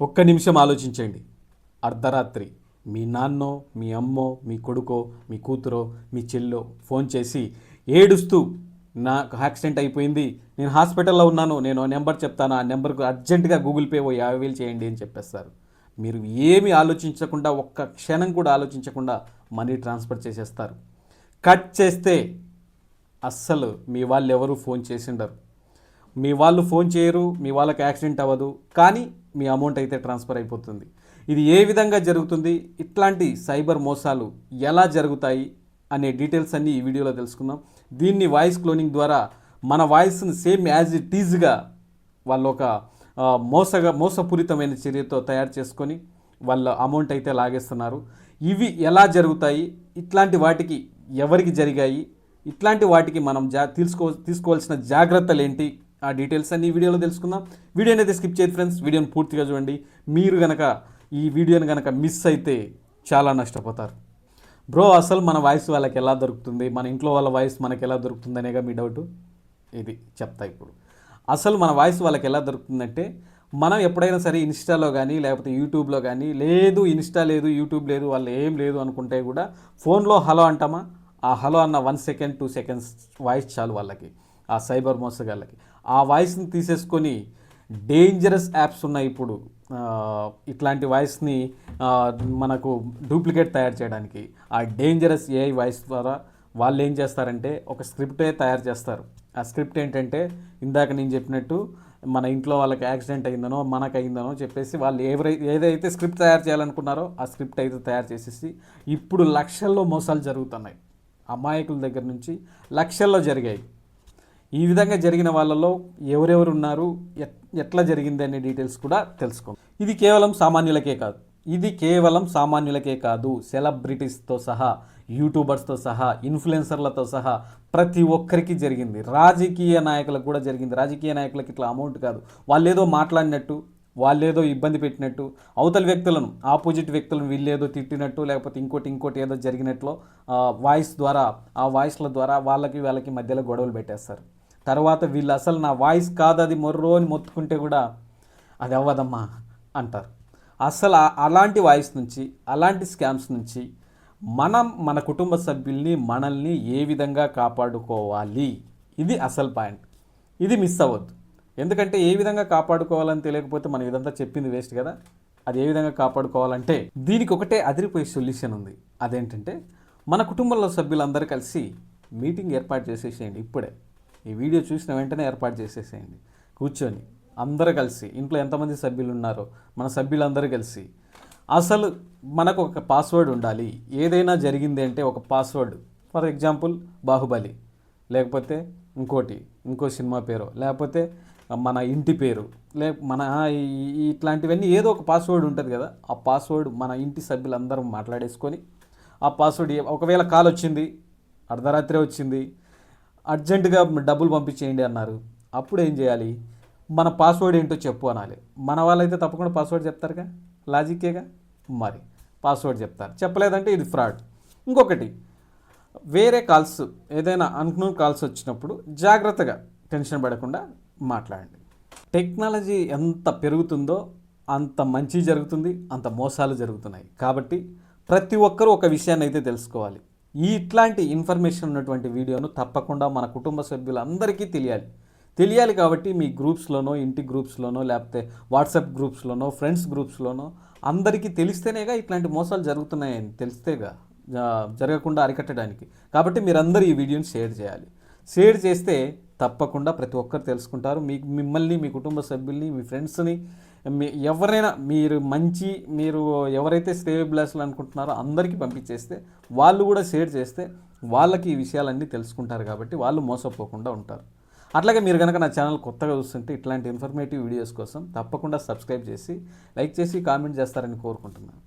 ఒక్క నిమిషం ఆలోచించండి. అర్ధరాత్రి మీ నాన్నో, మీ అమ్మో, మీ కొడుకో, మీ కూతురో, మీ చెల్లో ఫోన్ చేసి ఏడుస్తూ నాకు యాక్సిడెంట్ అయిపోయింది, నేను హాస్పిటల్లో ఉన్నాను, నేను నెంబర్ చెప్తాను, ఆ నెంబర్కు అర్జెంటుగా గూగుల్ పే 50,000 చేయండి అని చెప్పేస్తారు. మీరు ఏమీ ఆలోచించకుండా, ఒక్క క్షణం కూడా ఆలోచించకుండా మనీ ట్రాన్స్ఫర్ చేసేస్తారు. కట్ చేస్తే అస్సలు మీ వాళ్ళు ఎవరు ఫోన్ చేసిండరు. మీ వాళ్ళు ఫోన్ చేయరు, మీ వాళ్ళకి యాక్సిడెంట్ అవ్వదు, కానీ మీ అమౌంట్ అయితే ట్రాన్స్ఫర్ అయిపోతుంది. ఇది ఏ విధంగా జరుగుతుంది, ఇట్లాంటి సైబర్ మోసాలు ఎలా జరుగుతాయి అనే డీటెయిల్స్ అన్నీ ఈ వీడియోలో తెలుసుకుందాం. దీన్ని వాయిస్ క్లోనింగ్ ద్వారా మన వాయిస్ని సేమ్ యాజ్ ఇట్ ఈజ్గా వాళ్ళు ఒక మోసపూరితమైన చర్యతో తయారు చేసుకొని వాళ్ళ అమౌంట్ అయితే లాగేస్తున్నారు. ఇవి ఎలా జరుగుతాయి, ఇట్లాంటి వాటికి ఎవరికి జరిగాయి, ఇట్లాంటి వాటికి మనం తీసుకోవాల్సిన జాగ్రత్తలు ఏంటి, ఆ డీటెయిల్స్ అన్ని ఈ వీడియోలో తెలుసుకుందాం. వీడియోని అయితే స్కిప్ చేయదు ఫ్రెండ్స్, వీడియోని పూర్తిగా చూడండి. మీరు కనుక ఈ వీడియోని కనుక మిస్ అయితే చాలా నష్టపోతారు. బ్రో, అసలు మన వాయిస్ వాళ్ళకి ఎలా దొరుకుతుంది, మన ఇంట్లో వాళ్ళ వాయిస్ మనకి ఎలా దొరుకుతుంది అనేగా మీ డౌట్. ఇది చెప్తా ఇప్పుడు. అసలు మన వాయిస్ వాళ్ళకి ఎలా దొరుకుతుందంటే, మనం ఎప్పుడైనా సరే ఇన్స్టాలో కానీ లేకపోతే యూట్యూబ్లో కానీ, లేదు ఇన్స్టా లేదు, యూట్యూబ్ లేదు, వాళ్ళు ఏం లేదు అనుకుంటే కూడా ఫోన్లో హలో అంటామా, ఆ హలో అన్న 1 సెకండ్ 2 సెకండ్స్ వాయిస్ చాలు వాళ్ళకి, ఆ సైబర్ మోసగాళ్ళకి. ఆ వాయిస్ని తీసేసుకొని డేంజరస్ యాప్స్ ఉన్నాయి ఇప్పుడు ఇట్లాంటి వాయిస్ని మనకు డూప్లికేట్ తయారు చేయడానికి. ఆ డేంజరస్ ఏఐ వాయిస్ ద్వారా వాళ్ళు ఏం చేస్తారంటే ఒక స్క్రిప్టే తయారు చేస్తారు. ఆ స్క్రిప్ట్ ఏంటంటే, ఇందాక నేను చెప్పినట్టు మన ఇంట్లో వాళ్ళకి యాక్సిడెంట్ అయిందనో మనకు అయిందనో చెప్పేసి వాళ్ళు ఏదైతే స్క్రిప్ట్ తయారు చేయాలనుకున్నారో ఆ స్క్రిప్ట్ అయితే తయారు చేసేసి ఇప్పుడు లక్షల్లో మోసాలు జరుగుతున్నాయి. అమాయకుల దగ్గర నుంచి లక్షల్లో జరిగాయి. ఈ విధంగా జరిగిన వాళ్ళలో ఎవరెవరు ఉన్నారు, ఎట్లా జరిగింది అనే డీటెయిల్స్ కూడా తెలుసుకోండి. ఇది కేవలం సామాన్యులకే కాదు, సెలబ్రిటీస్తో సహా, యూట్యూబర్స్తో సహా, ఇన్ఫ్లుయెన్సర్లతో సహా ప్రతి ఒక్కరికి జరిగింది. రాజకీయ నాయకులకు కూడా జరిగింది. రాజకీయ నాయకులకు ఇట్లా అమౌంట్ కాదు, వాళ్ళేదో మాట్లాడినట్టు, వాళ్ళేదో ఇబ్బంది పెట్టినట్టు, అవతల వ్యక్తులను, ఆపోజిట్ వ్యక్తులను వీళ్ళేదో తిట్టినట్టు, లేకపోతే ఇంకోటి ఏదో జరిగినట్లు వాయిస్ ద్వారా, ఆ వాయిస్ల ద్వారా వాళ్ళకి మధ్యలో గొడవలు పెట్టేస్తారు. తర్వాత వీళ్ళు అసలు నా వాయిస్ కాదు అది మొర్రో అని మొత్తుకుంటే కూడా అది అవ్వదమ్మా అంటారు. అసలు అలాంటి వాయిస్ నుంచి, అలాంటి స్కామ్స్ నుంచి మన కుటుంబ సభ్యుల్ని, మనల్ని ఏ విధంగా కాపాడుకోవాలి, ఇది అసలు పాయింట్. ఇది మిస్ అవ్వద్దు. ఎందుకంటే ఏ విధంగా కాపాడుకోవాలని తెలియకపోతే మనం ఇదంతా చెప్పింది వేస్ట్ కదా. అది ఏ విధంగా కాపాడుకోవాలంటే దీనికి ఒకటే అదిరిపోయే సొల్యూషన్ ఉంది. అదేంటంటే, మన కుటుంబంలో సభ్యులందరూ కలిసి మీటింగ్ ఏర్పాటు చేసేసేయండి. ఇప్పుడే ఈ వీడియో చూసిన వెంటనే ఏర్పాటు చేసేసేయండి. కూర్చొని అందరూ కలిసి, ఇంట్లో ఎంతమంది సభ్యులు ఉన్నారో మన సభ్యులందరూ కలిసి, అసలు మనకు ఒక పాస్వర్డ్ ఉండాలి. ఏదైనా జరిగింది అంటే ఒక పాస్వర్డ్, ఫర్ ఎగ్జాంపుల్ బాహుబలి, లేకపోతే ఇంకో సినిమా పేరు, లేకపోతే మన ఇంటి పేరు, ఇట్లాంటివన్నీ ఏదో ఒక పాస్వర్డ్ ఉంటుంది కదా. ఆ పాస్వర్డ్ మన ఇంటి సభ్యులందరం మాట్లాడేసుకొని, ఆ పాస్వర్డ్ ఒకవేళ కాల్ వచ్చింది, అర్ధరాత్రి వచ్చింది, అర్జెంటుగా డబ్బులు పంపించేయండి అన్నారు, అప్పుడు ఏం చేయాలి, మన పాస్వర్డ్ ఏంటో చెప్పు అనాలి. మన వాళ్ళైతే తప్పకుండా పాస్వర్డ్ చెప్తారుగా, లాజిక్కేగా. మరి పాస్వర్డ్ చెప్తారు. చెప్పలేదంటే ఇది ఫ్రాడ్. ఇంకొకటి, వేరే కాల్స్, ఏదైనా అన్నోన్ కాల్స్ వచ్చినప్పుడు జాగ్రత్తగా టెన్షన్ పడకుండా మాట్లాడండి. టెక్నాలజీ ఎంత పెరుగుతుందో అంత మంచి జరుగుతుంది, అంత మోసాలు జరుగుతున్నాయి. కాబట్టి ప్రతి ఒక్కరూ ఒక విషయాన్ని అయితే తెలుసుకోవాలి. ఇట్లాంటి ఇన్ఫర్మేషన్ ఉన్నటువంటి వీడియోను తప్పకుండా మన కుటుంబ సభ్యులందరికీ తెలియాలి. కాబట్టి మీ గ్రూప్స్లోనో, ఇంటి గ్రూప్స్లోనో, లేకపోతే వాట్సాప్ గ్రూప్స్లోనో, ఫ్రెండ్స్ గ్రూప్స్లోనో అందరికీ తెలిస్తేనేగా ఇట్లాంటి మోసాలు జరుగుతున్నాయని తెలిస్తేగా జరగకుండా అరికట్టడానికి. కాబట్టి మీరందరూ ఈ వీడియోని షేర్ చేయాలి. షేర్ చేస్తే తప్పకుండా ప్రతి ఒక్కరు తెలుసుకుంటారు. మిమ్మల్ని, మీ కుటుంబ సభ్యుల్ని, మీ ఫ్రెండ్స్ని, ఎవరైనా మీరు ఎవరైతే శ్రేయోభిలాషులు అనుకుంటున్నారో అందరికీ పంపించేస్తే, వాళ్ళు కూడా షేర్ చేస్తే వాళ్ళకి ఈ విషయాలన్నీ తెలుసుకుంటారు. కాబట్టి వాళ్ళు మోసపోకుండా ఉంటారు. అట్లాగే మీరు కనుక నా ఛానల్ కొత్తగా చూస్తుంటే ఇట్లాంటి ఇన్ఫర్మేటివ్ వీడియోస్ కోసం తప్పకుండా సబ్స్క్రైబ్ చేసి, లైక్ చేసి, కామెంట్ చేస్తారని కోరుకుంటున్నాను.